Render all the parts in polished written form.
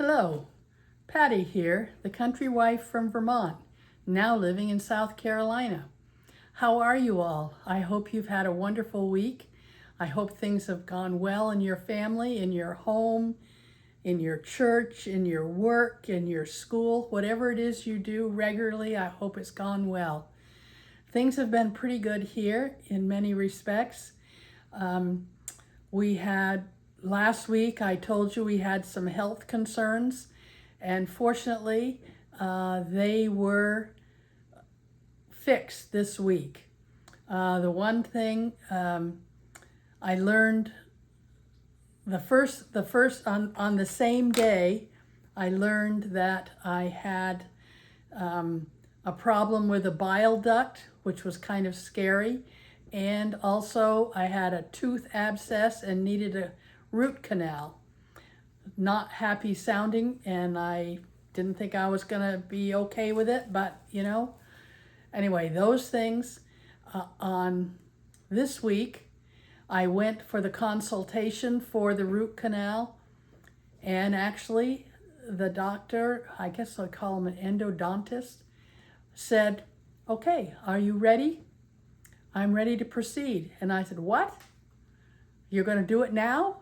Hello, Patty here, the country wife from Vermont, now living in South Carolina. How are you all? I hope you've had a wonderful week. I hope things have gone well in your family, in your home, in your church, in your work, in your school, whatever it is you do regularly, I hope it's gone well. Things have been pretty good here in many respects. We had last week, I told you we had some health concerns, and fortunately, they were fixed this week. The one thing I learned the first on the same day, I learned that I had a problem with a bile duct, which was kind of scary. And also I had a tooth abscess and needed a root canal. Not happy sounding, and I didn't think I was gonna be okay with it, but anyway, those things. On this week, I went for the consultation for the root canal, and actually the doctor, I guess I'll call him an endodontist, said, "Okay, are you ready? I'm ready to proceed." And I said, "What? You're going to do it now?"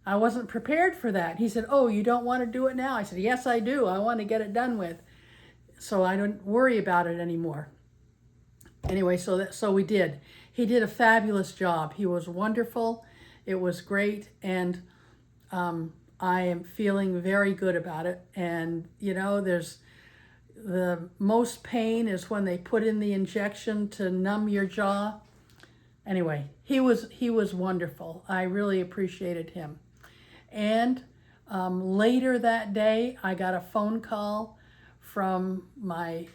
I wasn't prepared for that. He said, "Oh, you don't want to do it now?" I said, "Yes, I do. I want to get it done with, so I don't worry about it anymore." Anyway, so we did. He did a fabulous job. He was wonderful. It was great, and I am feeling very good about it. And there's the most pain is when they put in the injection to numb your jaw. Anyway, he was wonderful. I really appreciated him. And later that day, I got a phone call from my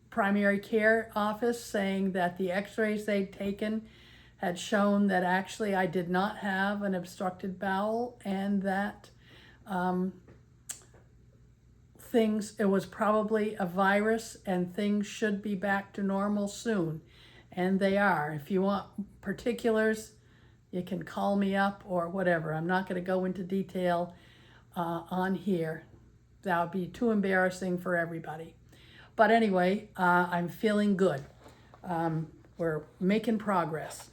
primary care office saying that the x-rays they'd taken had shown that actually I did not have an obstructed bowel, and that it was probably a virus, and things should be back to normal soon. And they are. If you want particulars, you can call me up or whatever. I'm not going to go into detail on here. That would be too embarrassing for everybody. But anyway, I'm feeling good. We're making progress.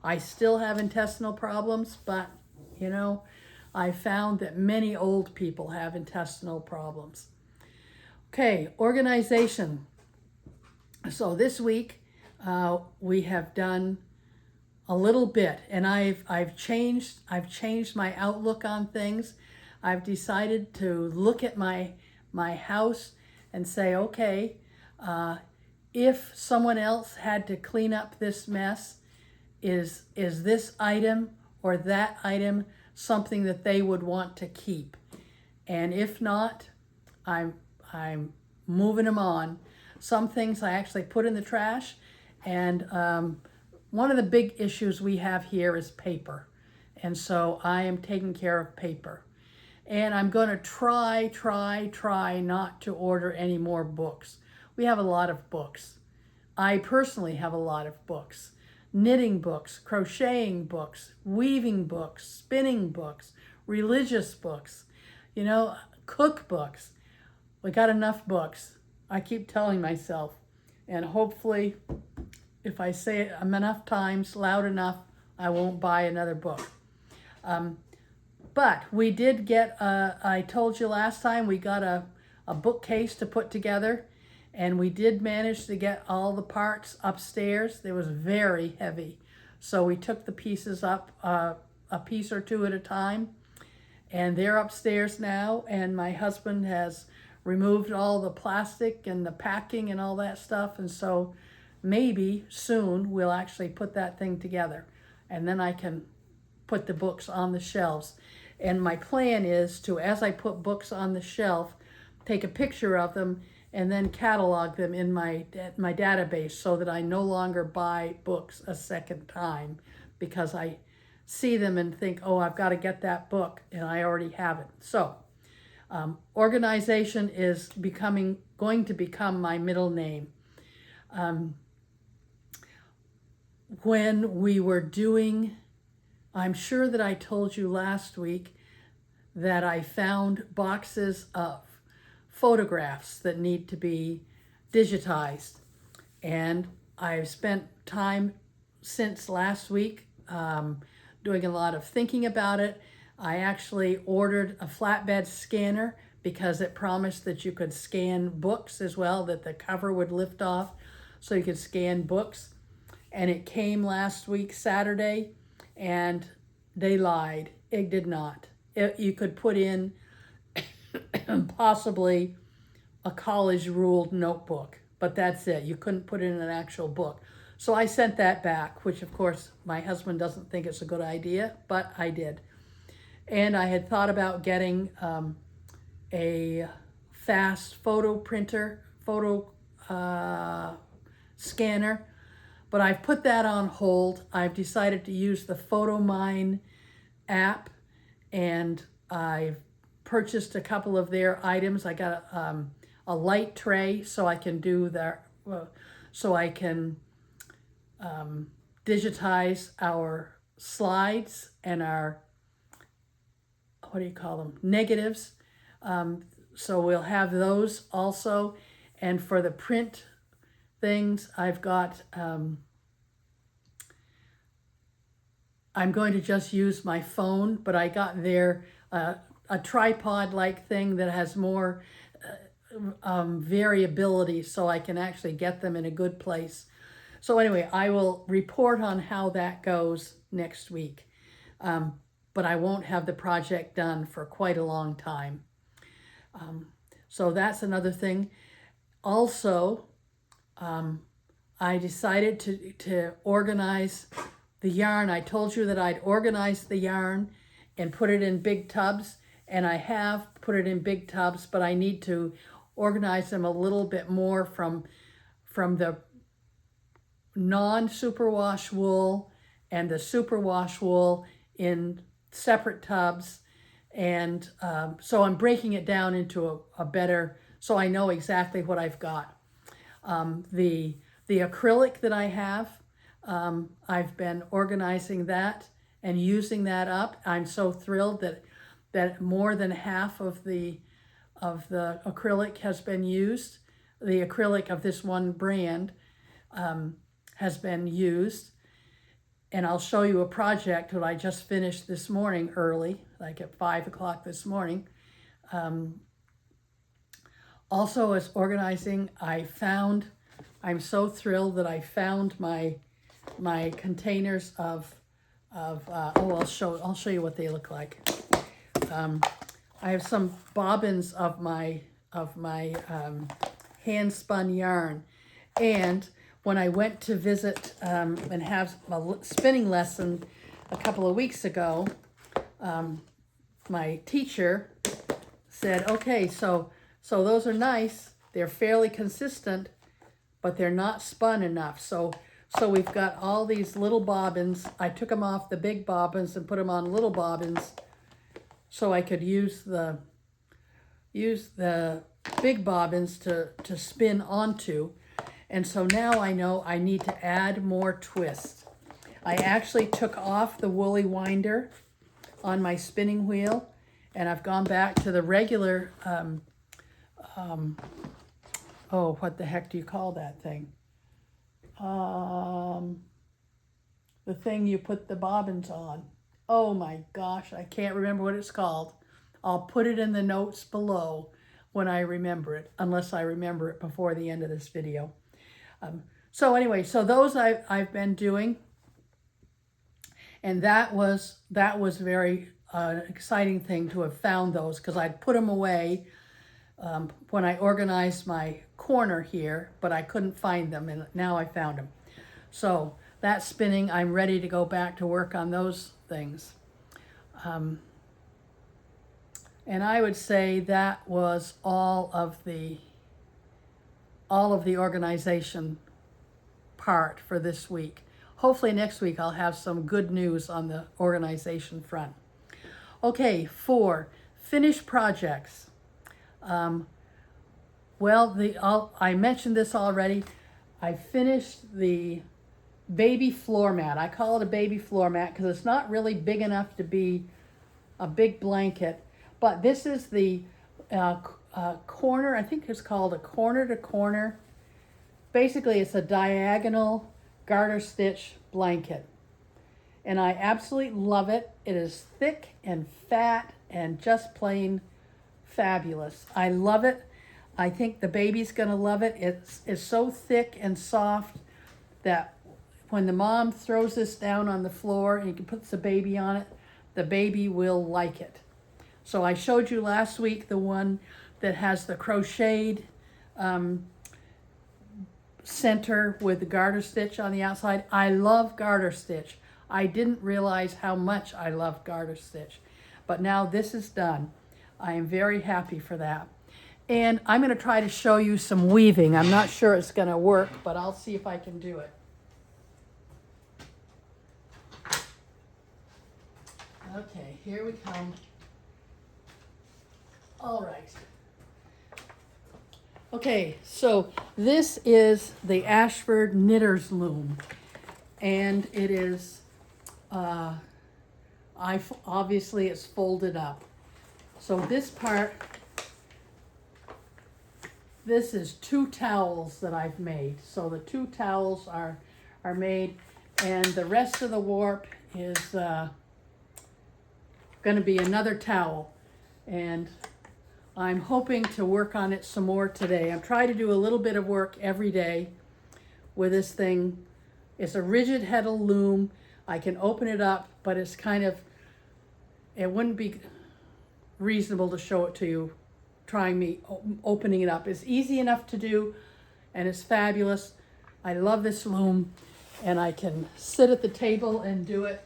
I still have intestinal problems, but I found that many old people have intestinal problems. Okay, organization. So this week we have done a little bit, and I've changed my outlook on things. I've decided to look at my house and say, okay, if someone else had to clean up this mess, is this item or that item something that they would want to keep? And if not, I'm moving them on. Some things I actually put in the trash, and one of the big issues we have here is paper. And so I am taking care of paper. And I'm going to try not to order any more books. We have a lot of books. I personally have a lot of books. Knitting books, crocheting books, weaving books, spinning books, religious books, cookbooks. We got enough books. I keep telling myself. And hopefully, if I say it enough times, loud enough, I won't buy another book. But we did get, I told you last time, we got a bookcase to put together, and we did manage to get all the parts upstairs. It was very heavy. So we took the pieces up a piece or two at a time, and they're upstairs now, and my husband has removed all the plastic and the packing and all that stuff, and so maybe soon we'll actually put that thing together, and then I can put the books on the shelves. And my plan is to, as I put books on the shelf, take a picture of them and then catalog them in my database so that I no longer buy books a second time, because I see them and think, oh, I've got to get that book, and I already have it. So organization is going to become my middle name. When we were doing, I'm sure that I told you last week that I found boxes of photographs that need to be digitized. And I've spent time since last week doing a lot of thinking about it. I actually ordered a flatbed scanner because it promised that you could scan books as well, that the cover would lift off so you could scan books. And it came last week, Saturday, and they lied. It did not. You could put in possibly a college ruled notebook, but that's it. You couldn't put in an actual book. So I sent that back, which of course my husband doesn't think it's a good idea, but I did. And I had thought about getting a fast photo printer, photo scanner, but I've put that on hold. I've decided to use the PhotoMine app, and I've purchased a couple of their items. I got a light tray so I can do that, so I can digitize our slides and our, what do you call them, negatives. So we'll have those also. And for the print things, I've got, I'm going to just use my phone, but I got there a tripod-like thing that has more variability, so I can actually get them in a good place. So anyway, I will report on how that goes next week. But I won't have the project done for quite a long time. So that's another thing. Also, I decided to organize the yarn. I told you that I'd organize the yarn and put it in big tubs, and I have put it in big tubs, but I need to organize them a little bit more from the non-superwash wool and the superwash wool in separate tubs. And so I'm breaking it down into a better, so I know exactly what I've got. The acrylic that I have, I've been organizing that and using that up. I'm so thrilled that more than half of the acrylic has been used. The acrylic of this one brand has been used. And I'll show you a project that I just finished this morning early, like at 5 o'clock this morning. Also, as organizing, I'm so thrilled that I found my containers of I'll show you what they look like. I have some bobbins of my hand spun yarn, and when I went to visit and have a spinning lesson a couple of weeks ago, my teacher said, okay, so those are nice, they're fairly consistent, but they're not spun enough. So we've got all these little bobbins. I took them off the big bobbins and put them on little bobbins so I could use the big bobbins to spin onto. And so now I know I need to add more twist. I actually took off the woolly winder on my spinning wheel, and I've gone back to the regular, oh, what the heck do you call that thing? The thing you put the bobbins on. Oh my gosh, I can't remember what it's called. I'll put it in the notes below when I remember it, unless I remember it before the end of this video. So anyway, so those I've been doing, and that was very exciting thing to have found those, because I'd put them away when I organized my corner here, but I couldn't find them, and now I found them. So that's spinning. I'm ready to go back to work on those things. And I would say that was all of the organization part for this week. Hopefully next week I'll have some good news on the organization front. Okay, 4, finished projects. Well, I mentioned this already. I finished the baby floor mat. I call it a baby floor mat because it's not really big enough to be a big blanket, But this is the corner, I think it's called a corner to corner. Basically, it's a diagonal garter stitch blanket. And I absolutely love it. It is thick and fat and just plain fabulous. I love it. I think the baby's gonna love it. It's so thick and soft that when the mom throws this down on the floor and puts the baby on it, the baby will like it. So I showed you last week the one that has the crocheted center with the garter stitch on the outside. I love garter stitch. I didn't realize how much I love garter stitch, but now this is done. I am very happy for that. And I'm going to try to show you some weaving. I'm not sure it's going to work, but I'll see if I can do it. Okay, here we come. All right. Okay, so this is the Ashford Knitter's Loom, and it is, obviously it's folded up. So this part, this is 2 towels that I've made. So the 2 towels are made, and the rest of the warp is going to be another towel. And I'm hoping to work on it some more today. I'm trying to do a little bit of work every day with this thing. It's a rigid heddle loom. I can open it up, but it's kind of, it wouldn't be reasonable to show it to you trying me opening it up. It's easy enough to do, and it's fabulous. I love this loom, and I can sit at the table and do it.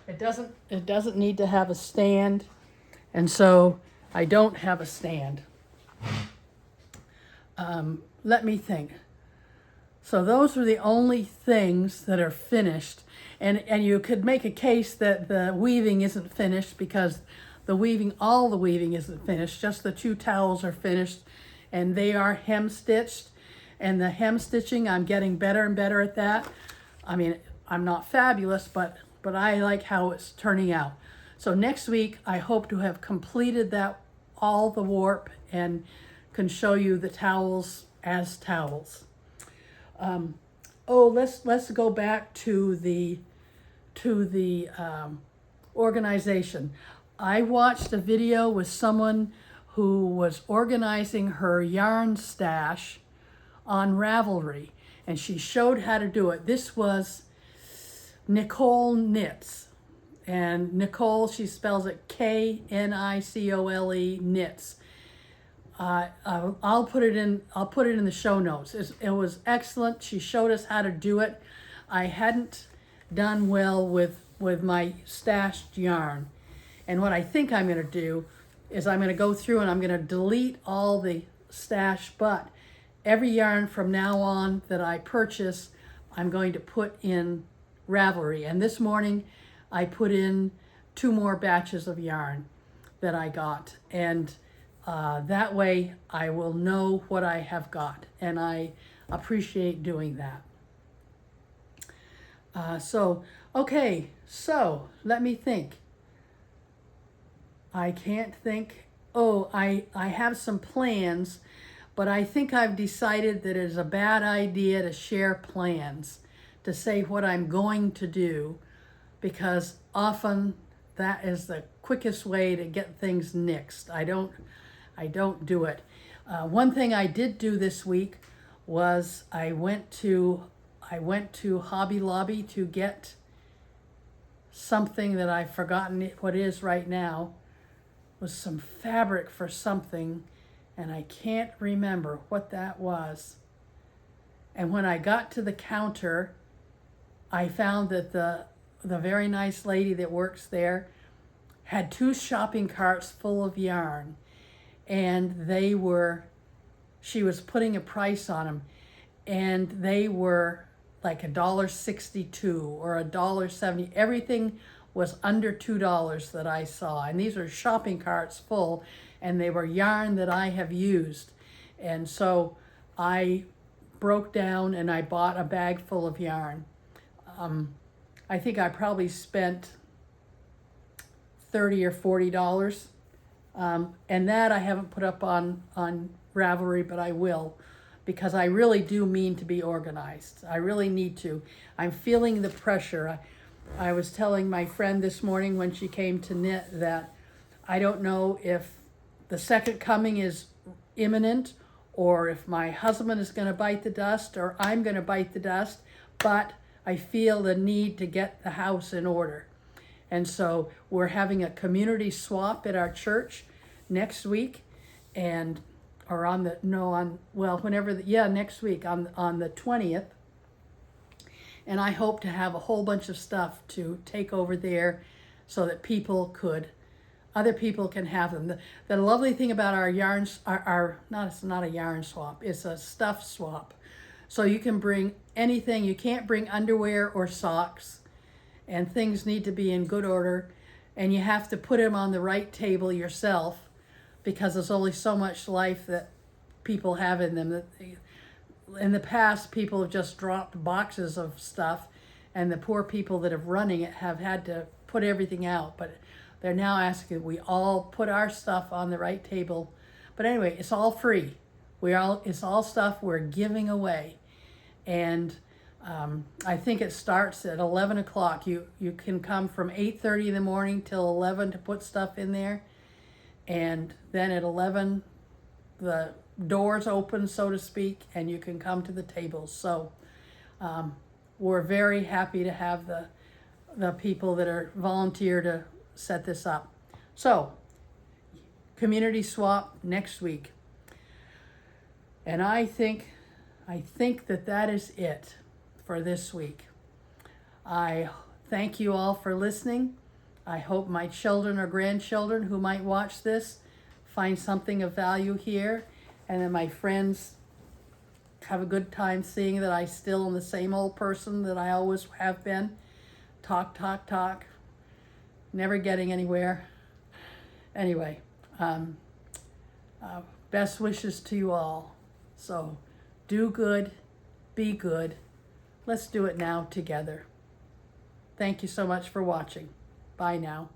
It doesn't need to have a stand, and so I don't have a stand. Let me think. So those are the only things that are finished, and you could make a case that the weaving isn't finished because all the weaving isn't finished. Just the 2 towels are finished, and they are hem stitched. And the hem stitching, I'm getting better and better at that. I mean, I'm not fabulous, but I like how it's turning out. So next week, I hope to have completed all the warp, and can show you the towels as towels. Let's go back to the organization. I watched a video with someone who was organizing her yarn stash on Ravelry, and she showed how to do it. This was Nicole Knits. And Nicole, she spells it Knicole, knits. I'll put it in the show notes. It was excellent. She showed us how to do it. I hadn't done well with my stashed yarn. And what I think I'm going to do is I'm going to go through and I'm going to delete all the stash, but every yarn from now on that I purchase, I'm going to put in Ravelry. And this morning I put in 2 more batches of yarn that I got. And that way I will know what I have got. And I appreciate doing that. Okay, so let me think. I can't think. I have some plans, but I think I've decided that it's a bad idea to share plans, to say what I'm going to do, because often that is the quickest way to get things nixed. I don't do it. One thing I did do this week was I went to Hobby Lobby to get something that I've forgotten what it is right now. It was some fabric for something, and I can't remember what that was. And when I got to the counter, I found that the very nice lady that works there had 2 shopping carts full of yarn, and she was putting a price on them, and they were like $1.62 or $1.70. Everything was under $2 that I saw, and these are shopping carts full, and they were yarn that I have used. And so I broke down and I bought a bag full of yarn. I think I probably spent $30 or $40, And that I haven't put up on Ravelry, but I will, because I really do mean to be organized. I really need to. I'm feeling the pressure. I was telling my friend this morning when she came to knit that I don't know if the second coming is imminent, or if my husband is going to bite the dust, or I'm going to bite the dust, but I feel the need to get the house in order. And so we're having a community swap at our church next week, and or on the no on well whenever the, yeah next week on the 20th. And I hope to have a whole bunch of stuff to take over there so that other people can have them. The lovely thing about our yarns, it's not a yarn swap, it's a stuff swap. So you can bring anything. You can't bring underwear or socks, and things need to be in good order, and you have to put them on the right table yourself, because there's only so much life that people have in them. In the past, people have just dropped boxes of stuff, and the poor people that are running it have had to put everything out. But they're now asking we all put our stuff on the right table. But anyway, it's all free. It's all stuff we're giving away. And I think it starts at 11 o'clock. You can come from 8:30 in the morning till 11 to put stuff in there. And then at 11, the doors open, so to speak, and you can come to the tables. So we're very happy to have the people that are volunteer to set this up. So community swap next week. And I think that is it for this week. I thank you all for listening. I hope my children or grandchildren who might watch this find something of value here, and that my friends have a good time seeing that I still am the same old person that I always have been. Talk, talk, talk, never getting anywhere. Anyway, best wishes to you all. So do good, be good. Let's do it now together. Thank you so much for watching. Bye now.